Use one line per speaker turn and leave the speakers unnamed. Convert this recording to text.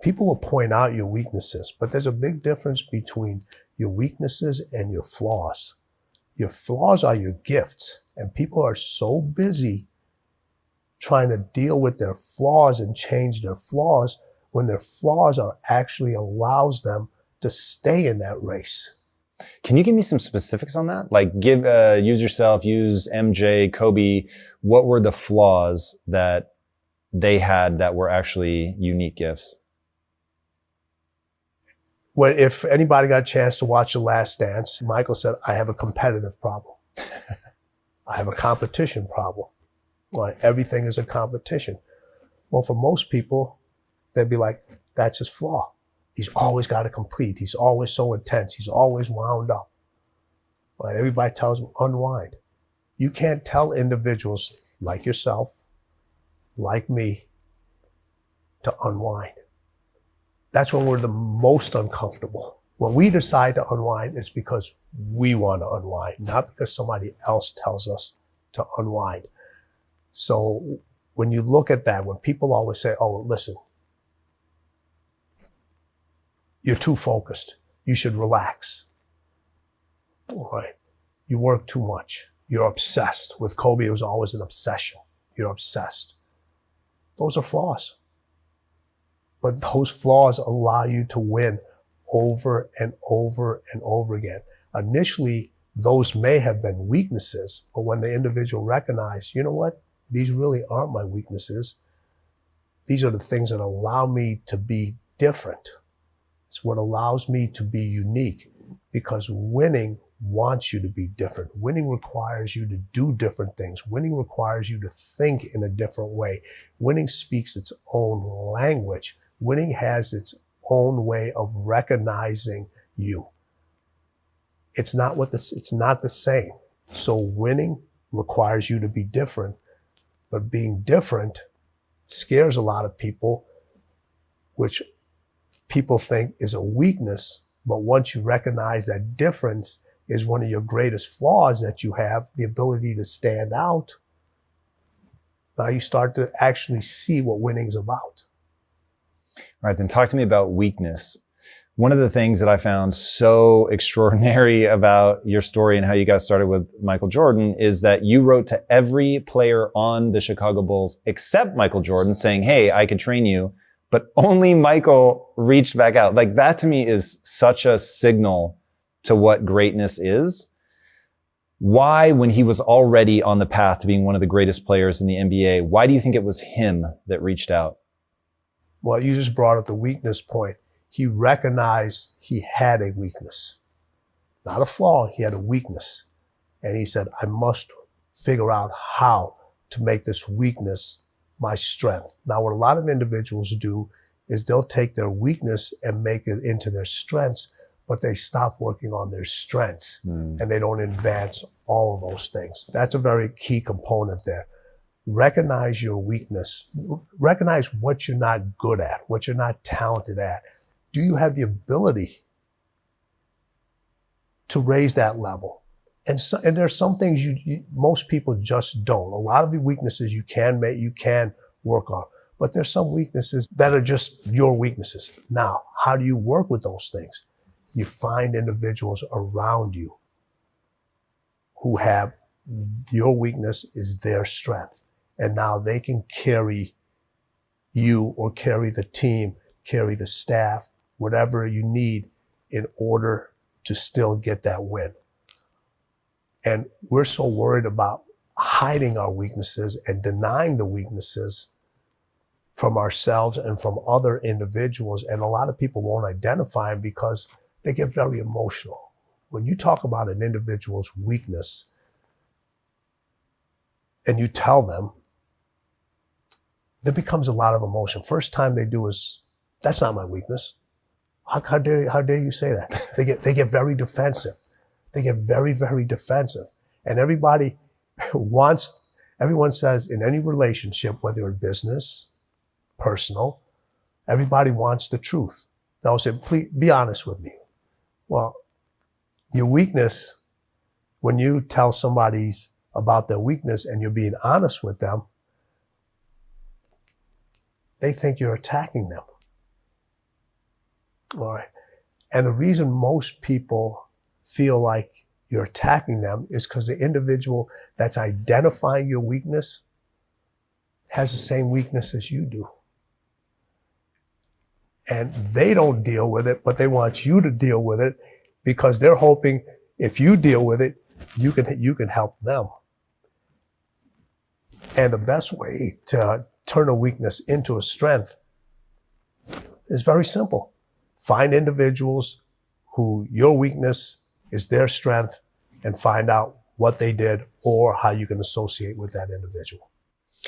People will point out your weaknesses, but there's a big difference between your weaknesses and your flaws. Your flaws are your gifts, and people are so busy trying to deal with their flaws and change their flaws when their flaws are actually allows them to stay in that race.
Can you give me some specifics on that? Like use yourself, use MJ, Kobe. What were the flaws that they had that were actually unique gifts?
Well, if anybody got a chance to watch The Last Dance, Michael said, I have a competitive problem. I have a competition problem. Like, everything is a competition. Well, for most people, they'd be like, that's his flaw. He's always got to complete. He's always so intense. He's always wound up. Like, everybody tells him, unwind. You can't tell individuals like yourself, like me, to unwind. That's when we're the most uncomfortable. When we decide to unwind, it's because we want to unwind, not because somebody else tells us to unwind. So when you look at that, when people always say, oh, listen, you're too focused. You should relax. All right. You work too much. You're obsessed. With Kobe, it was always an obsession. You're obsessed. Those are flaws. But those flaws allow you to win over and over and over again. Initially, those may have been weaknesses, but when the individual recognized, you know what? These really aren't my weaknesses. These are the things that allow me to be different. It's what allows me to be unique, because winning wants you to be different. Winning requires you to do different things. Winning requires you to think in a different way. Winning speaks its own language. Winning has its own way of recognizing you. It's not the same. So winning requires you to be different, but being different scares a lot of people, which people think is a weakness. But once you recognize that difference is one of your greatest flaws that you have, the ability to stand out, now you start to actually see what winning's about.
All right, then talk to me about weakness. One of the things that I found so extraordinary about your story and how you got started with Michael Jordan is that you wrote to every player on the Chicago Bulls except Michael Jordan saying, hey, I could train you, but only Michael reached back out. Like, that to me is such a signal to what greatness is. Why, when he was already on the path to being one of the greatest players in the NBA, why do you think it was him that reached out?
Well, you just brought up the weakness point. He recognized he had a weakness. Not a flaw, he had a weakness. And he said, I must figure out how to make this weakness my strength. Now, what a lot of individuals do is they'll take their weakness and make it into their strengths, but they stop working on their strengths and they don't advance all of those things. That's a very key component there. Recognize your weakness. Recognize what you're not good at, what you're not talented at. Do you have the ability to raise that level? And there's some things most people just don't. A lot of the weaknesses you can work on, but there's some weaknesses that are just your weaknesses. Now, how do you work with those things? You find individuals around you who have your weakness is their strength. And now they can carry you or carry the team, carry the staff, whatever you need in order to still get that win. And we're so worried about hiding our weaknesses and denying the weaknesses from ourselves and from other individuals. And a lot of people won't identify them because they get very emotional. When you talk about an individual's weakness and you tell them, there becomes a lot of emotion. First time they do is, that's not my weakness. How dare you say that? They get very defensive. They get very, very defensive. And everyone says in any relationship, whether in business, personal, everybody wants the truth. They'll say, please be honest with me. Well, your weakness, when you tell somebody about their weakness and you're being honest with them, they think you're attacking them. All right. And the reason most people feel like you're attacking them is because the individual that's identifying your weakness has the same weakness as you do. And they don't deal with it, but they want you to deal with it because they're hoping if you deal with it, you can help them. And the best way to turn a weakness into a strength is very simple. Find individuals who your weakness is their strength and find out what they did or how you can associate with that individual.